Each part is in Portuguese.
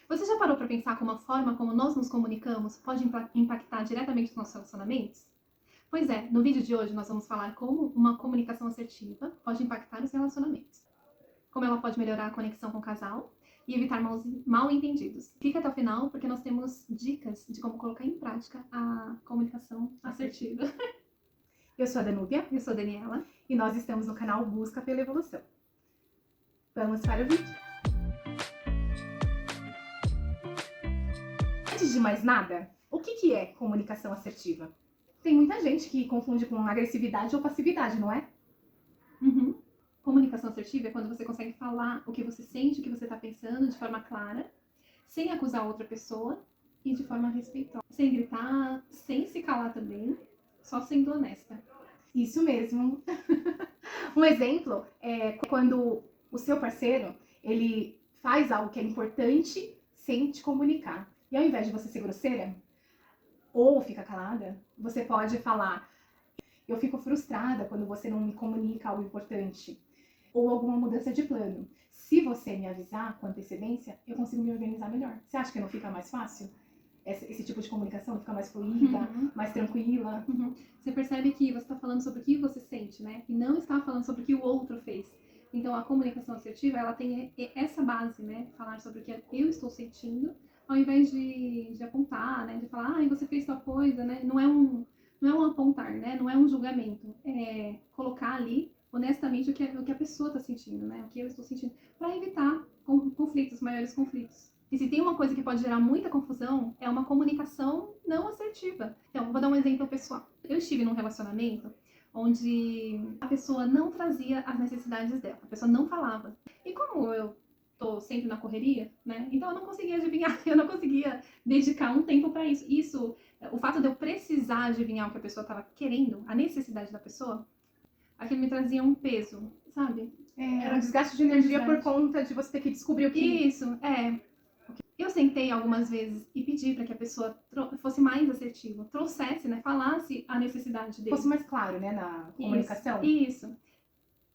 Você já parou para pensar como a forma como nós nos comunicamos pode impactar diretamente os nossos relacionamentos? Pois é, no vídeo de hoje nós vamos falar como uma comunicação assertiva pode impactar os relacionamentos, como ela pode melhorar a conexão com o casal e evitar mal-entendidos. Fica até o final porque nós temos dicas de como colocar em prática a comunicação assertiva. Eu sou a Danúbia Eu sou a Daniela e nós estamos no canal Busca pela Evolução. Vamos para o vídeo. Antes de mais nada, o que é comunicação assertiva? Tem muita gente que confunde com agressividade ou passividade, não é? Comunicação assertiva é quando você consegue falar o que você sente, o que você está pensando de forma clara, sem acusar outra pessoa e de forma respeitosa. Sem gritar, sem se calar também, só sendo honesta. Isso mesmo. Um exemplo é quando o seu parceiro, ele faz algo que é importante sem te comunicar. E ao invés de você ser grosseira ou ficar calada, você pode falar: eu fico frustrada quando você não me comunica algo importante. Ou alguma mudança de plano. Se você me avisar com antecedência, eu consigo me organizar melhor. Você acha que não fica mais fácil? Esse tipo de comunicação fica mais fluida, mais tranquila. Você percebe que você está falando sobre o que você sente, né? E não está falando sobre o que o outro fez. Então, a comunicação assertiva, ela tem essa base, né? Falar sobre o que eu estou sentindo, ao invés de apontar, né? De falar, você fez tal coisa, né? Não é um apontar, né? Não é um julgamento. É colocar ali, honestamente, o que a pessoa está sentindo, né? O que eu estou sentindo, para evitar conflitos, maiores conflitos. E se tem uma coisa que pode gerar muita confusão, é uma comunicação não assertiva. Então, vou dar um exemplo pessoal. Eu estive num relacionamento onde a pessoa não trazia as necessidades dela, a pessoa não falava. E como eu tô sempre na correria, né? Então eu não conseguia adivinhar, eu não conseguia dedicar um tempo para isso. O fato de eu precisar adivinhar o que a pessoa estava querendo, a necessidade da pessoa, aquilo me trazia um peso, sabe? Era um desgaste de energia por conta de você ter que descobrir o que... Isso, Eu sentei algumas vezes e pedi para que a pessoa fosse mais assertiva, trouxesse, né, falasse a necessidade dele. Fosse mais claro, né, na comunicação. Isso.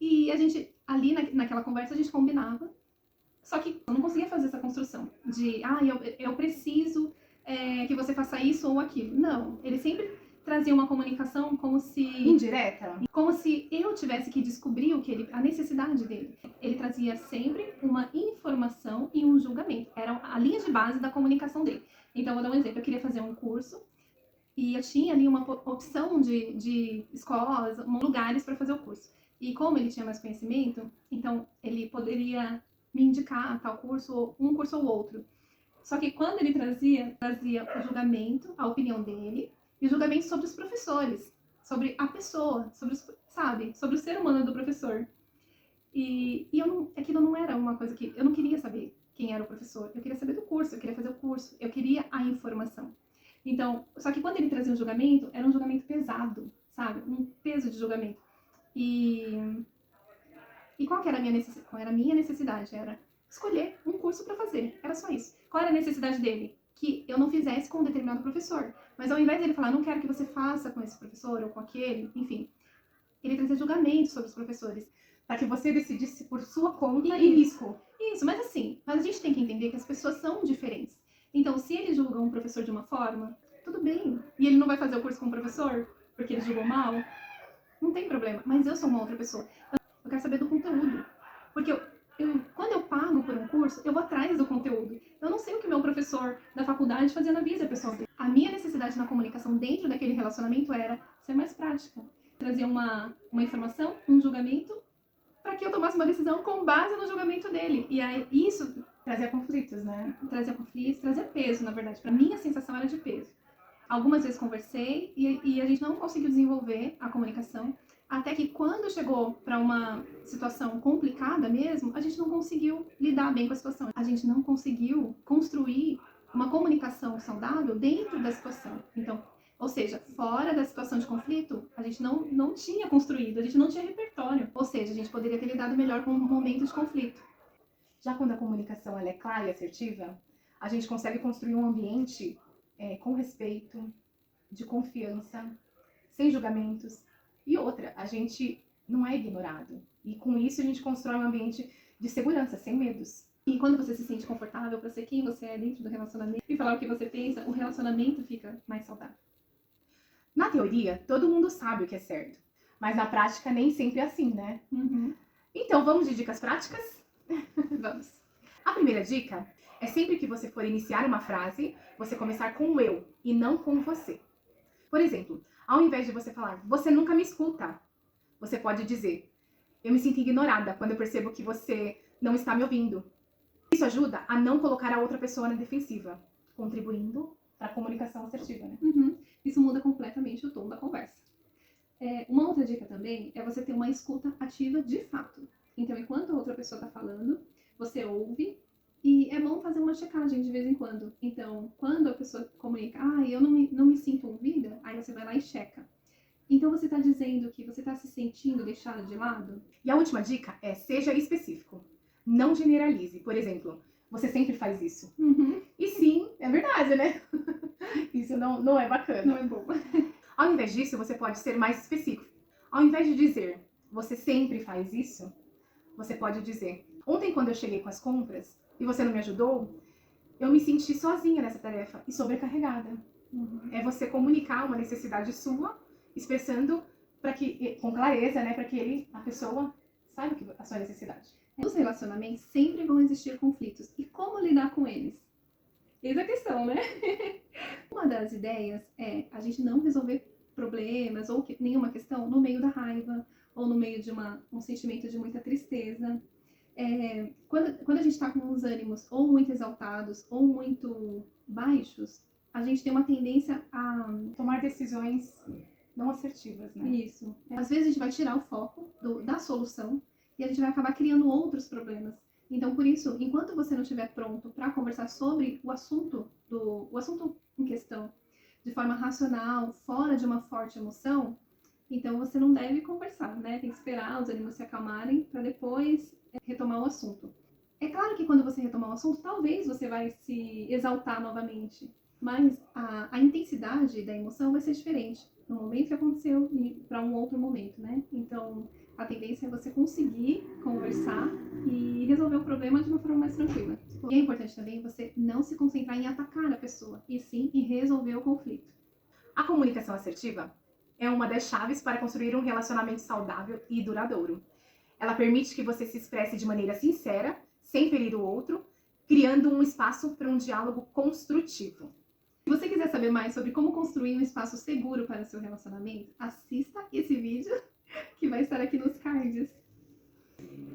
E a gente, ali naquela conversa, a gente combinava, só que eu não conseguia fazer essa construção de, eu preciso que você faça isso ou aquilo. Não, ele sempre trazia uma comunicação como se... indireta? Como se eu tivesse que descobrir a necessidade dele. Ele trazia sempre uma informação e um julgamento. Era a linha de base da comunicação dele. Então, vou dar um exemplo. Eu queria fazer um curso e eu tinha ali uma opção de escolas, lugares para fazer o curso. E como ele tinha mais conhecimento, então ele poderia me indicar tal curso, um curso ou outro. Só que quando ele trazia o julgamento, a opinião dele, e o julgamento sobre os professores, sobre a pessoa, sobre o ser humano do professor. E aquilo não era uma coisa que... Eu não queria saber quem era o professor, eu queria saber do curso, eu queria fazer o curso, eu queria a informação. Então, só que quando ele trazia um julgamento, era um julgamento pesado, sabe? Um peso de julgamento. E qual era a minha necessidade? Era escolher um curso para fazer, era só isso. Qual era a necessidade dele? Que eu não fizesse com um determinado professor. Mas ao invés dele falar, não quero que você faça com esse professor ou com aquele, enfim, ele trazia julgamento sobre os professores. Para que você decidisse por sua conta e risco. Isso, mas a gente tem que entender que as pessoas são diferentes. Então, se ele julga um professor de uma forma, tudo bem. E ele não vai fazer o curso com o professor porque ele julgou mal, não tem problema. Mas eu sou uma outra pessoa. Eu quero saber do conteúdo. Porque quando eu pago por um curso, eu vou atrás do conteúdo. Eu não sei o que meu professor da faculdade fazia na vida pessoal dele. A minha necessidade na comunicação dentro daquele relacionamento era ser mais prática. Trazer uma informação, um julgamento, para que eu tomasse uma decisão com base no julgamento dele. E aí isso trazia conflitos, né? Trazia peso, na verdade. Para mim a sensação era de peso. Algumas vezes conversei e a gente não conseguiu desenvolver a comunicação. Até que quando chegou para uma situação complicada mesmo, a gente não conseguiu lidar bem com a situação. A gente não conseguiu construir uma comunicação saudável dentro da situação. Então, ou seja, fora da situação de conflito, a gente não tinha construído, a gente não tinha repertório. Ou seja, a gente poderia ter lidado melhor com um momento de conflito. Já quando a comunicação ela é clara e assertiva, a gente consegue construir um ambiente com respeito, de confiança, sem julgamentos. E outra, a gente não é ignorado. E com isso a gente constrói um ambiente de segurança, sem medos. E quando você se sente confortável para ser quem você é dentro do relacionamento e falar o que você pensa, o relacionamento fica mais saudável. Na teoria, todo mundo sabe o que é certo, mas na prática nem sempre é assim, né? Então, vamos de dicas práticas? Vamos. A primeira dica é sempre que você for iniciar uma frase, você começar com o eu e não com você. Por exemplo, ao invés de você falar, você nunca me escuta, você pode dizer, eu me sinto ignorada quando eu percebo que você não está me ouvindo. Isso ajuda a não colocar a outra pessoa na defensiva, contribuindo para a comunicação assertiva, né? Isso muda completamente o tom da conversa. Uma outra dica também é você ter uma escuta ativa de fato. Então, enquanto a outra pessoa está falando, você ouve e é bom fazer uma checagem de vez em quando. Então, quando a pessoa comunica, eu não me sinto ouvida, aí você vai lá e checa. Então, você está dizendo que você está se sentindo deixada de lado? E a última dica é, seja específico. Não generalize. Por exemplo, você sempre faz isso. E sim, é verdade, né? Isso não é bacana. Não é bom. Ao invés disso, você pode ser mais específico. Ao invés de dizer, você sempre faz isso, você pode dizer, ontem quando eu cheguei com as compras e você não me ajudou, eu me senti sozinha nessa tarefa e sobrecarregada. É você comunicar uma necessidade sua, expressando com clareza, né, para que a pessoa saiba a sua necessidade. Nos relacionamentos sempre vão existir conflitos. E como lidar com eles? Eis a questão, né? Uma das ideias é a gente não resolver problemas ou nenhuma questão no meio da raiva ou no meio de um sentimento de muita tristeza. Quando a gente está com os ânimos ou muito exaltados ou muito baixos, a gente tem uma tendência a tomar decisões não assertivas, né? Isso. Às vezes a gente vai tirar o foco da solução e a gente vai acabar criando outros problemas. Então, por isso, enquanto você não estiver pronto para conversar sobre o assunto em questão, de forma racional, fora de uma forte emoção, então você não deve conversar, né? Tem que esperar os ânimos se acalmarem para depois retomar o assunto. É claro que quando você retomar o assunto, talvez você vai se exaltar novamente, mas a intensidade da emoção vai ser diferente no momento que aconteceu e para um outro momento, né? Então, a tendência é você conseguir conversar e resolver o problema de uma forma mais tranquila. E é importante também você não se concentrar em atacar a pessoa, e sim em resolver o conflito. A comunicação assertiva é uma das chaves para construir um relacionamento saudável e duradouro. Ela permite que você se expresse de maneira sincera, sem ferir o outro, criando um espaço para um diálogo construtivo. Se você quiser saber mais sobre como construir um espaço seguro para o seu relacionamento, assista esse vídeo que vai estar aqui nos cards.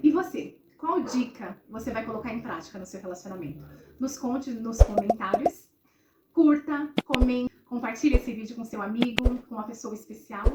E você? Qual dica você vai colocar em prática no seu relacionamento? Nos conte nos comentários. Curta, comente, compartilhe esse vídeo com seu amigo, com uma pessoa especial.